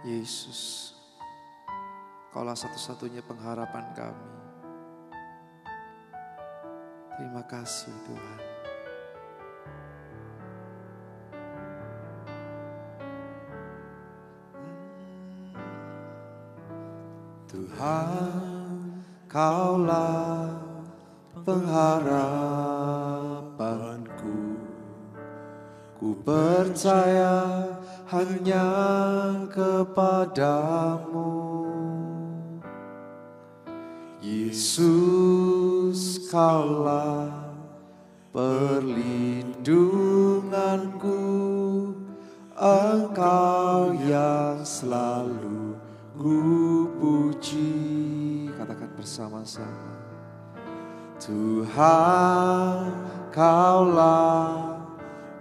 Yesus, Kaulah satu-satunya pengharapan kami. Terima kasih Tuhan. Tuhan, Kaulah pengharapanku. Ku percaya hanya kepadamu. Yesus, Kaulah perlindunganku. Engkau yang selalu ku puji. Katakan bersama-sama. Tuhan, Kaulah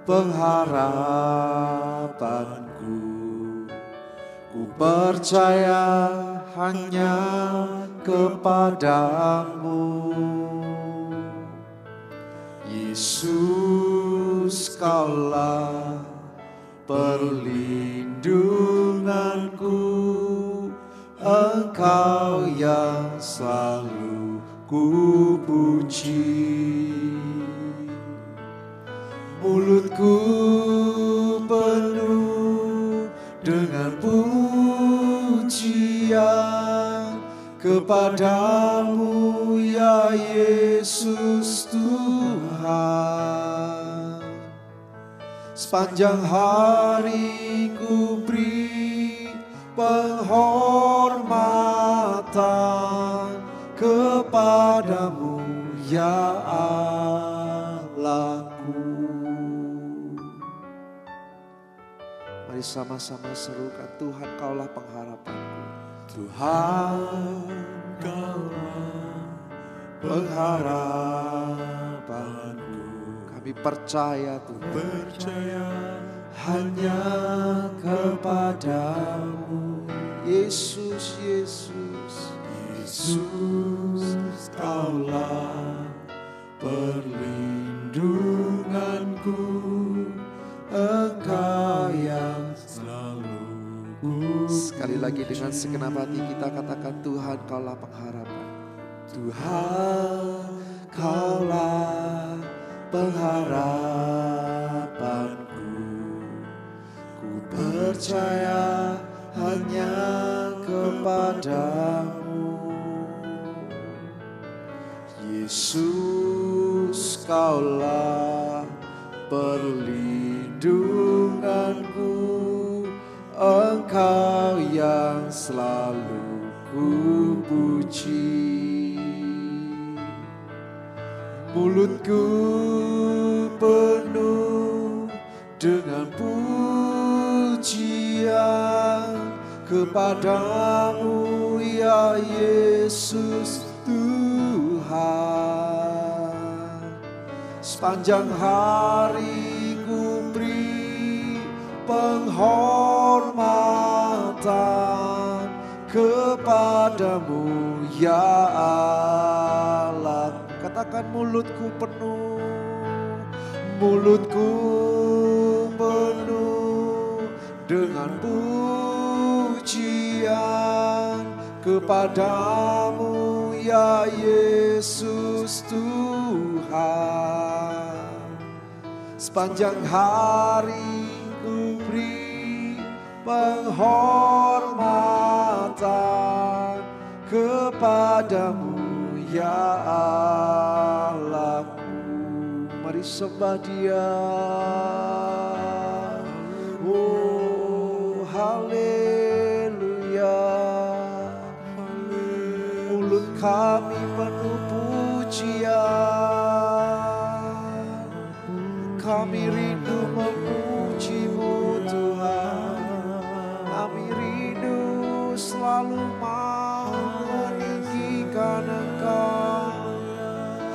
pengharapanku. Ku percaya hanya kepadamu. Yesus, Kaulah perlindunganku. Engkau yang selalu ku puji. Mulutku penuh dengan pujian kepadamu ya Yesus Tuhan. Sepanjang hari ku beri penghormatan kepadamu ya Allahku. Mari sama-sama serukan, Tuhan Kaulah pengharapanku. Tuhan Kaulah pengharapanku. Kami percaya Tuhan, percaya hanya kepadamu. Yesus, Yesus, Yesus, Kaulah perlindunganku. Engkau yang selalu ku. Sekali lagi dengan segenap hati kita katakan, Tuhan Kaulah pengharapan. Tuhan Kaulah pengharapanku. Ku percaya hanya kepadamu. Yesus, Kaulah perlindunganku. Engkau yang selalu ku puji. Mulutku penuh dengan pujian kepadamu ya Yesus Tuhan. Sepanjang hari ku beri penghormatan kepadamu ya Allah. Katakan, mulutku penuh, mulutku penuh dengan pujian kepadamu ya Yesus Tuhan. Sepanjang hari ku beri penghormatan kepadamu ya Allahku. Mari sembah Dia. Oh, haleluya. Mulut kami penuh pujian. Kami rindu memuji-Mu Tuhan. Kami rindu selalu meninggikan Engkau.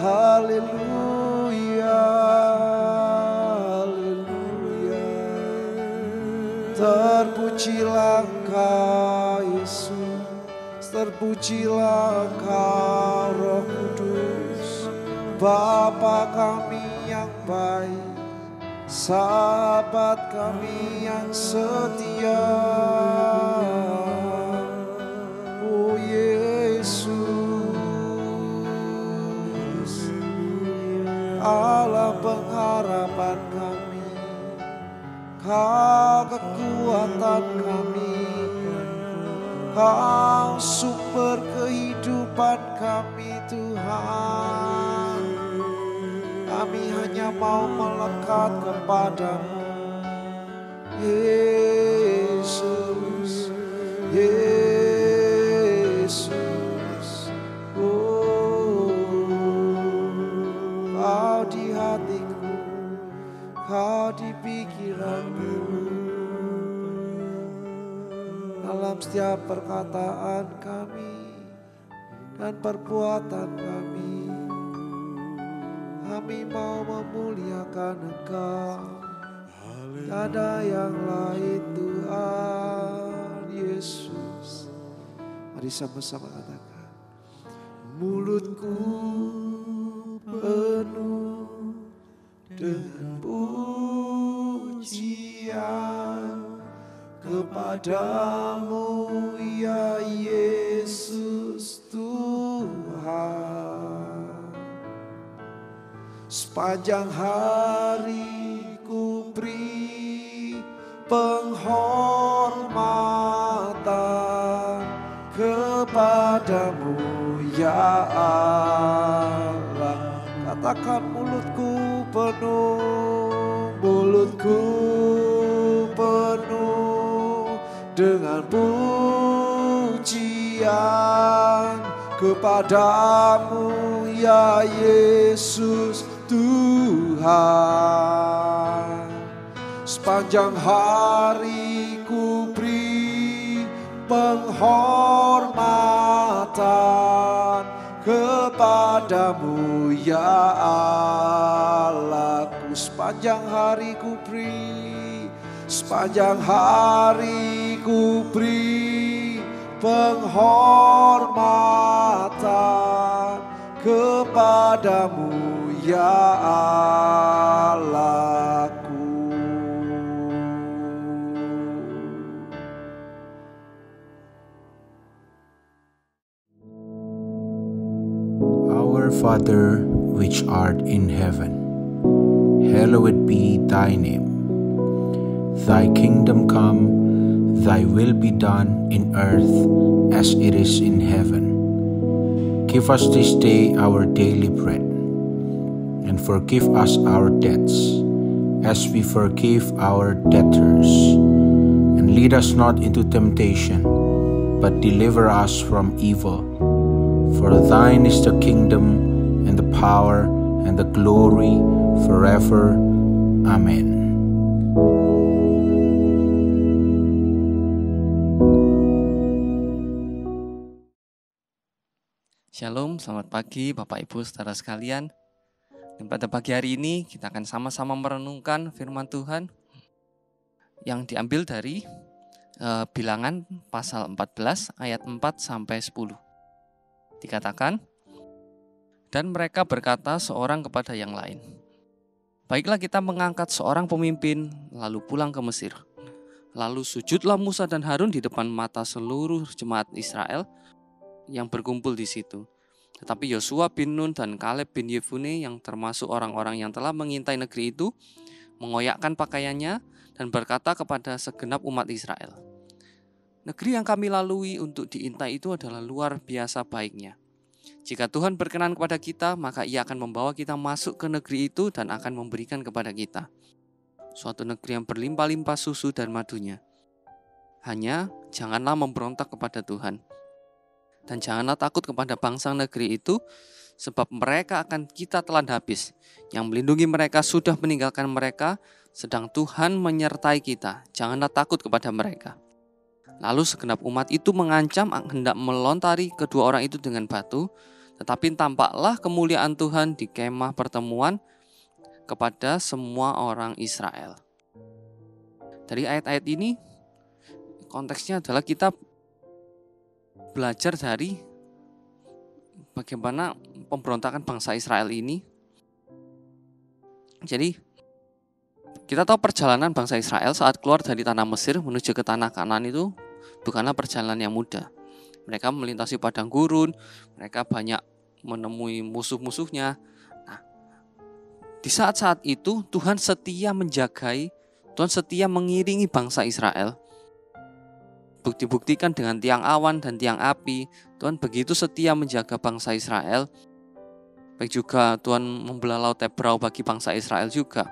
Haleluya, haleluya. Terpujilah Engkau Yesus, terpujilah Engkau Roh Kudus. Bapa kami yang baik, sahabat kami yang setia. Allah pengharapan kami, Kau kekuatan kami, Kau sumber kehidupan kami Tuhan. Kami hanya mau melekat kepadamu, Yesus, Yesus. Oh, Kau di hatiku, Kau di pikiranku, dalam setiap perkataan kami dan perbuatan kami. Kami mau memuliakan Engkau, tak ada yang lain Tuhan Yesus. Mari sama-sama katakan, mulutku penuh dengan pujian kepadamu ya Yesus Tuhan. Sepanjang hari ku beri penghormatan kepadamu ya Allah. Katakan mulutku penuh dengan pujian kepadamu ya Yesus Tuhan. Sepanjang hari ku beri penghormatan kepadamu ya Allahku. Sepanjang hari ku beri, sepanjang hari ku beri penghormatan kepadamu ya Allahku. Our Father, which art in heaven, hallowed be thy name. Thy kingdom come, thy will be done in earth as it is in heaven. Give us this day our daily bread, and forgive us our debts, as we forgive our debtors. And lead us not into temptation, but deliver us from evil. For thine is the kingdom, and the power, and the glory, forever. Amen. Shalom, selamat pagi Bapak Ibu saudara sekalian. Dan pada pagi hari ini kita akan sama-sama merenungkan firman Tuhan yang diambil dari Bilangan pasal 14 ayat 4 sampai 10. Dikatakan, dan mereka berkata seorang kepada yang lain, baiklah kita mengangkat seorang pemimpin lalu pulang ke Mesir. Lalu sujudlah Musa dan Harun di depan mata seluruh jemaat Israel yang berkumpul di situ. Tetapi Yosua bin Nun dan Kaleb bin Yefune yang termasuk orang-orang yang telah mengintai negeri itu mengoyakkan pakaiannya dan berkata kepada segenap umat Israel, negeri yang kami lalui untuk diintai itu adalah luar biasa baiknya. Jika Tuhan berkenan kepada kita, maka Ia akan membawa kita masuk ke negeri itu dan akan memberikan kepada kita suatu negeri yang berlimpah-limpah susu dan madunya. Hanya janganlah memberontak kepada Tuhan. Dan janganlah takut kepada bangsa negeri itu, sebab mereka akan kita telan habis. Yang melindungi mereka sudah meninggalkan mereka, sedang Tuhan menyertai kita. Janganlah takut kepada mereka. Lalu segenap umat itu mengancam hendak melontari kedua orang itu dengan batu. Tetapi tampaklah kemuliaan Tuhan di kemah pertemuan kepada semua orang Israel. Dari ayat-ayat ini, konteksnya adalah kita belajar dari bagaimana pemberontakan bangsa Israel ini. Jadi kita tahu perjalanan bangsa Israel saat keluar dari tanah Mesir menuju ke tanah Kanaan itu bukanlah perjalanan yang mudah. Mereka melintasi padang gurun, mereka banyak menemui musuh-musuhnya. Nah, Di saat-saat itu Tuhan setia menjagai, Tuhan setia mengiringi bangsa Israel. Bukti-buktikan dengan tiang awan dan tiang api, Tuhan begitu setia menjaga bangsa Israel. Baik juga Tuhan membelah laut Tebrau bagi bangsa Israel juga.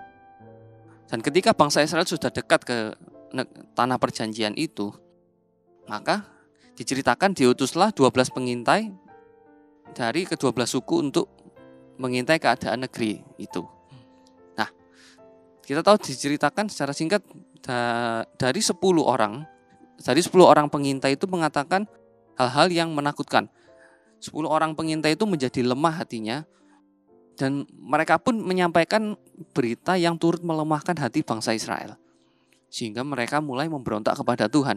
Dan ketika bangsa Israel sudah dekat ke tanah perjanjian itu, maka diceritakan diutuslah 12 pengintai dari ke-12 suku untuk mengintai keadaan negeri itu. Nah, kita tahu diceritakan secara singkat dari 10 orang pengintai itu mengatakan hal-hal yang menakutkan. 10 orang pengintai itu menjadi lemah hatinya, dan mereka pun menyampaikan berita yang turut melemahkan hati bangsa Israel. Sehingga mereka mulai memberontak kepada Tuhan.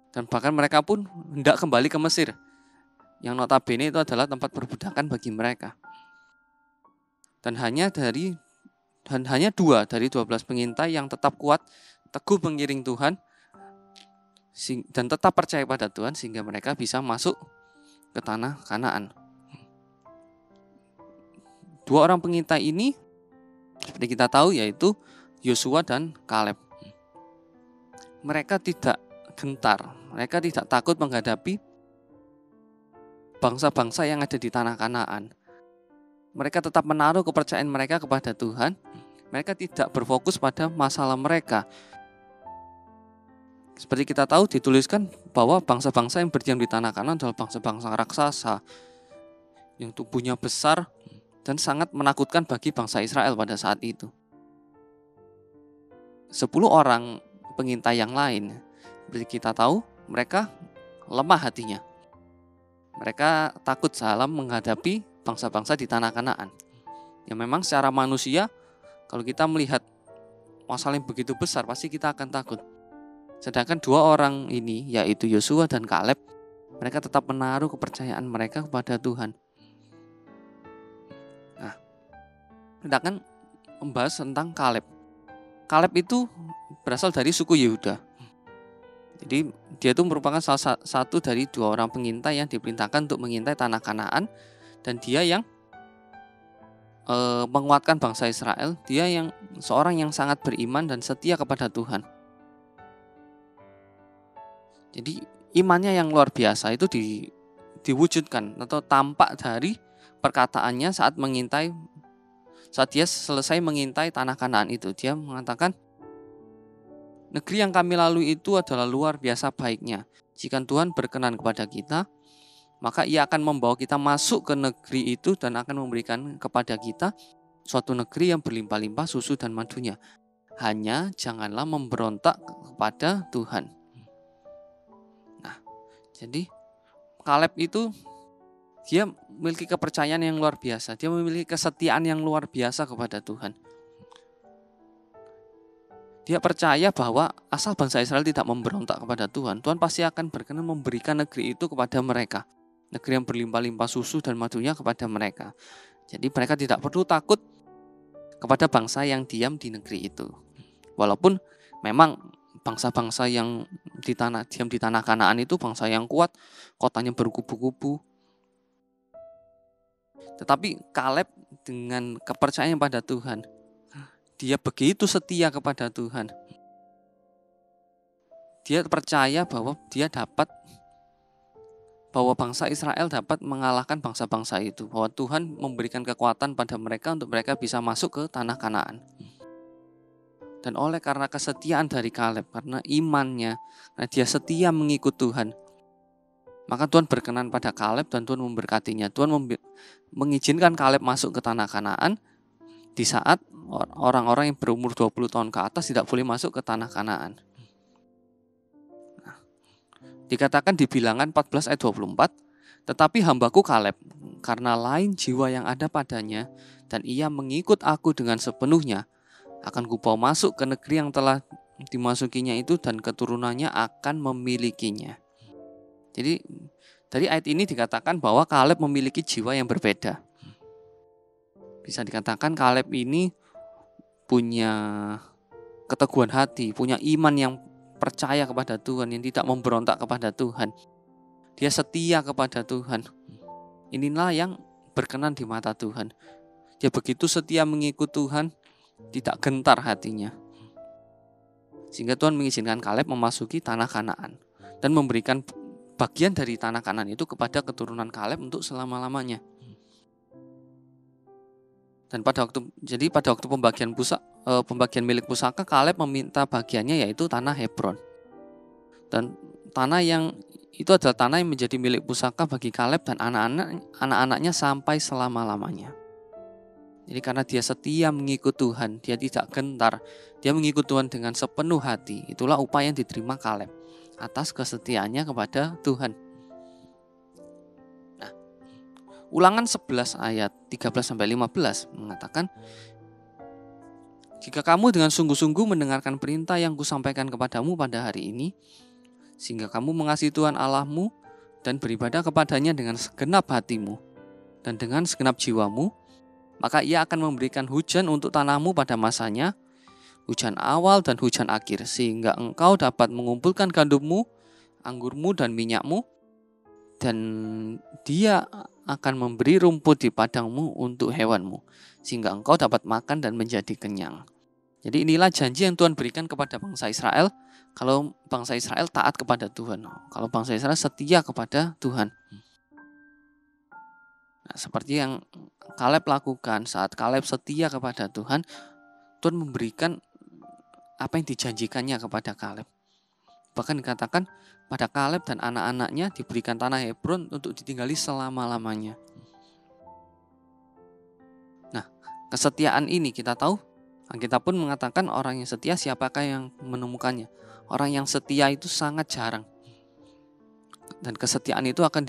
Dan bahkan mereka pun hendak kembali ke Mesir, yang notabene itu adalah tempat perbudakan bagi mereka. Dan hanya 2 dari 12 pengintai yang tetap kuat, teguh mengiring Tuhan, dan tetap percaya pada Tuhan, sehingga mereka bisa masuk ke tanah Kanaan. 2 orang pengintai ini seperti kita tahu yaitu Yosua dan Kaleb. Mereka tidak gentar, mereka tidak takut menghadapi bangsa-bangsa yang ada di tanah Kanaan. Mereka tetap menaruh kepercayaan mereka kepada Tuhan. Mereka tidak berfokus pada masalah mereka. Seperti kita tahu dituliskan bahwa bangsa-bangsa yang berdiam di tanah Kanaan adalah bangsa-bangsa raksasa yang tubuhnya besar dan sangat menakutkan bagi bangsa Israel pada saat itu. 10 orang pengintai yang lain, seperti kita tahu, mereka lemah hatinya. Mereka takut dalam menghadapi bangsa-bangsa di tanah Kanaan. Yang memang secara manusia, kalau kita melihat masalah yang begitu besar, pasti kita akan takut. Sedangkan 2 orang ini, yaitu Yosua dan Kaleb, mereka tetap menaruh kepercayaan mereka kepada Tuhan. Nah, kita akan membahas tentang Kaleb. Kaleb itu berasal dari suku Yehuda. Jadi dia itu merupakan salah satu dari 2 orang pengintai yang diperintahkan untuk mengintai tanah Kanaan, dan dia yang menguatkan bangsa Israel. Dia yang seorang yang sangat beriman dan setia kepada Tuhan. Jadi imannya yang luar biasa itu diwujudkan atau tampak dari perkataannya saat dia selesai mengintai tanah Kanaan itu. Dia mengatakan, negeri yang kami lalui itu adalah luar biasa baiknya. Jika Tuhan berkenan kepada kita, maka Ia akan membawa kita masuk ke negeri itu dan akan memberikan kepada kita suatu negeri yang berlimpah-limpah susu dan madunya. Hanya janganlah memberontak kepada Tuhan. Nah, jadi Kaleb itu dia memiliki kepercayaan yang luar biasa. Dia memiliki kesetiaan yang luar biasa kepada Tuhan. Dia percaya bahwa asal bangsa Israel tidak memberontak kepada Tuhan, Tuhan pasti akan berkenan memberikan negeri itu kepada mereka. Negeri yang berlimpah-limpah susu dan madunya kepada mereka. Jadi mereka tidak perlu takut kepada bangsa yang diam di negeri itu. Walaupun memang bangsa-bangsa yang diam di tanah Kanaan itu bangsa yang kuat, kotanya berkubu-kubu. Tetapi Kaleb dengan kepercayaan pada Tuhan, dia begitu setia kepada Tuhan. Dia percaya bahwa bangsa Israel dapat mengalahkan bangsa-bangsa itu. Bahwa Tuhan memberikan kekuatan pada mereka untuk mereka bisa masuk ke tanah Kanaan. Dan karena kesetiaan dari Kaleb, karena imannya, karena dia setia mengikut Tuhan, maka Tuhan berkenan pada Kaleb dan Tuhan memberkatinya. Tuhan mengizinkan Kaleb masuk ke tanah Kanaan di saat orang-orang yang berumur 20 tahun ke atas tidak boleh masuk ke tanah Kanaan. Nah, dikatakan di Bilangan 14 ayat 24, tetapi hambaku Kaleb, karena lain jiwa yang ada padanya, dan ia mengikut aku dengan sepenuhnya, akan kubawa masuk ke negeri yang telah dimasukinya itu, dan keturunannya akan memilikinya. Jadi dari ayat ini dikatakan bahwa Kaleb memiliki jiwa yang berbeda. Bisa dikatakan Kaleb ini punya keteguhan hati, punya iman yang percaya kepada Tuhan, yang tidak memberontak kepada Tuhan. Dia setia kepada Tuhan. Inilah yang berkenan di mata Tuhan. Dia begitu setia mengikut Tuhan, tidak gentar hatinya. Sehingga Tuhan mengizinkan Kaleb memasuki tanah Kanaan dan memberikan bagian dari tanah Kanaan itu kepada keturunan Kaleb untuk selama-lamanya. Dan pada waktu pembagian milik pusaka, Kaleb meminta bagiannya yaitu tanah Hebron. Dan tanah yang itu adalah tanah yang menjadi milik pusaka bagi Kaleb dan anak-anaknya sampai selama-lamanya. Jadi karena dia setia mengikut Tuhan, dia tidak gentar, dia mengikut Tuhan dengan sepenuh hati. Itulah upaya yang diterima Kaleb atas kesetiaannya kepada Tuhan. Nah, Ulangan 11 ayat 13-15 mengatakan, jika kamu dengan sungguh-sungguh mendengarkan perintah yang kusampaikan kepadamu pada hari ini, sehingga kamu mengasihi Tuhan Allahmu dan beribadah kepadanya dengan segenap hatimu dan dengan segenap jiwamu, maka Ia akan memberikan hujan untuk tanahmu pada masanya, hujan awal dan hujan akhir, sehingga engkau dapat mengumpulkan gandummu, anggurmu dan minyakmu, dan Dia akan memberi rumput di padangmu untuk hewanmu, sehingga engkau dapat makan dan menjadi kenyang. Jadi inilah janji yang Tuhan berikan kepada bangsa Israel, kalau bangsa Israel taat kepada Tuhan, kalau bangsa Israel setia kepada Tuhan. Nah, seperti yang Kaleb lakukan, saat Kaleb setia kepada Tuhan, Tuhan memberikan apa yang dijanjikannya kepada Kaleb. Bahkan dikatakan pada Kaleb dan anak-anaknya diberikan tanah Hebron untuk ditinggali selama-lamanya. Nah, kesetiaan ini kita tahu, kita pun mengatakan orang yang setia siapakah yang menemukannya. Orang yang setia itu sangat jarang. Dan kesetiaan itu akan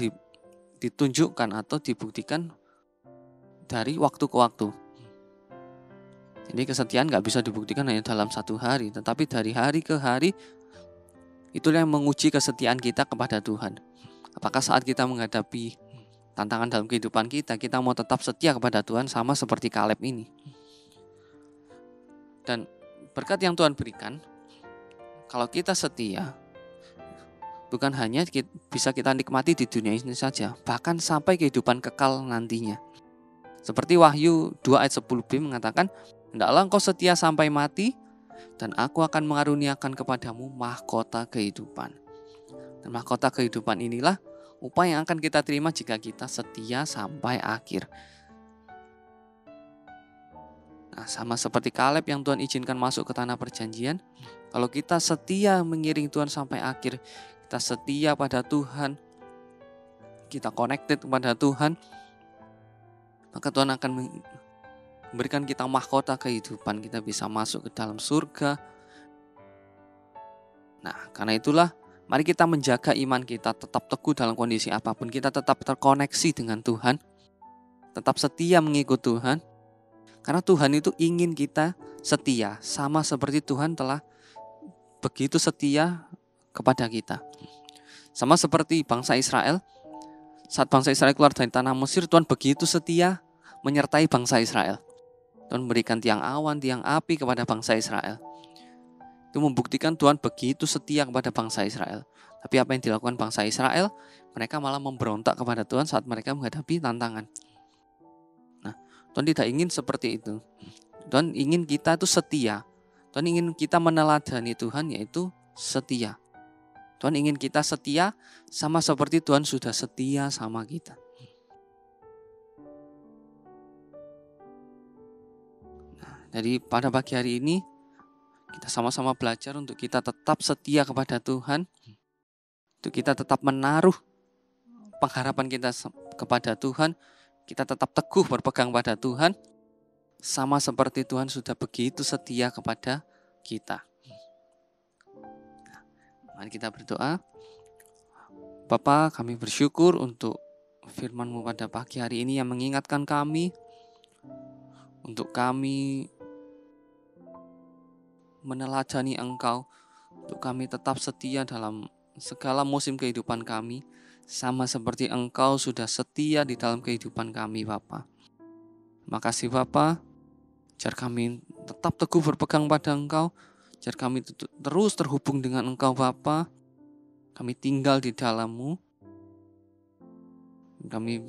ditunjukkan atau dibuktikan dari waktu ke waktu. Jadi kesetiaan gak bisa dibuktikan hanya dalam satu hari, tetapi dari hari ke hari, itulah yang menguji kesetiaan kita kepada Tuhan. Apakah saat kita menghadapi tantangan dalam kehidupan kita mau tetap setia kepada Tuhan sama seperti Kaleb ini. Dan berkat yang Tuhan berikan, kalau kita setia, bukan hanya bisa kita nikmati di dunia ini saja, bahkan sampai kehidupan kekal nantinya. Seperti Wahyu 2 ayat 10b mengatakan, hendaklah engkau setia sampai mati, dan aku akan mengaruniakan kepadamu mahkota kehidupan. Dan mahkota kehidupan inilah upaya yang akan kita terima jika kita setia sampai akhir. Nah, sama seperti Kaleb yang Tuhan izinkan masuk ke tanah perjanjian, kalau kita setia mengiring Tuhan sampai akhir, kita setia pada Tuhan, kita connected kepada Tuhan, maka Tuhan akan memberikan kita mahkota kehidupan. Kita bisa masuk ke dalam surga. Nah, karena itulah mari kita menjaga iman kita tetap teguh dalam kondisi apapun. Kita tetap terkoneksi dengan Tuhan, tetap setia mengikut Tuhan. Karena Tuhan itu ingin kita setia, sama seperti Tuhan telah begitu setia kepada kita. Sama seperti bangsa Israel, saat bangsa Israel keluar dari tanah Mesir, Tuhan begitu setia menyertai bangsa Israel. Tuhan memberikan tiang awan, tiang api kepada bangsa Israel. Itu membuktikan Tuhan begitu setia kepada bangsa Israel. Tapi apa yang dilakukan bangsa Israel? Mereka malah memberontak kepada Tuhan saat mereka menghadapi tantangan. Nah, Tuhan tidak ingin seperti itu. Tuhan ingin kita itu setia. Tuhan ingin kita meneladani Tuhan, yaitu setia. Tuhan ingin kita setia sama seperti Tuhan sudah setia sama kita. Nah, jadi pada pagi hari ini kita sama-sama belajar untuk kita tetap setia kepada Tuhan. Untuk kita tetap menaruh pengharapan kita kepada Tuhan. Kita tetap teguh berpegang pada Tuhan. Sama seperti Tuhan sudah begitu setia kepada kita. Mari kita berdoa. Bapa, kami bersyukur untuk firman-Mu pada pagi hari ini yang mengingatkan kami, untuk kami meneladani Engkau, untuk kami tetap setia dalam segala musim kehidupan kami, sama seperti Engkau sudah setia di dalam kehidupan kami, Bapa. Makasih Bapa, ajar kami tetap teguh berpegang pada Engkau, ajar kami terus terhubung dengan Engkau Bapa. Kami tinggal di dalam-Mu. Kami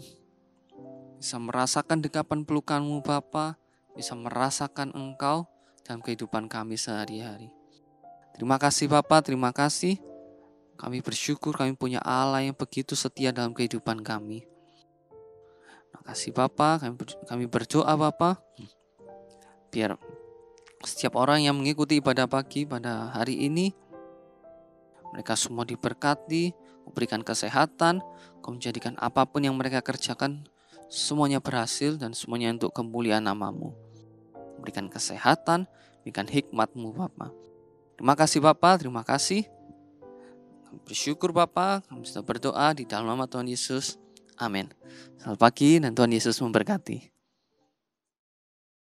bisa merasakan dekapan pelukan-Mu Bapa, bisa merasakan Engkau dalam kehidupan kami sehari-hari. Terima kasih Bapa, terima kasih. Kami bersyukur kami punya Allah yang begitu setia dalam kehidupan kami. Terima kasih Bapa, kami berdoa Bapa, biar setiap orang yang mengikuti ibadah pagi pada hari ini, mereka semua diberkati, berikan kesehatan, Kau menjadikan apapun yang mereka kerjakan, semuanya berhasil dan semuanya untuk kemuliaan nama-Mu. Berikan kesehatan, berikan hikmat-Mu Bapa. Terima kasih Bapa, terima kasih. Kami bersyukur Bapa, kami sudah berdoa di dalam nama Tuhan Yesus. Amin. Selamat pagi dan Tuhan Yesus memberkati.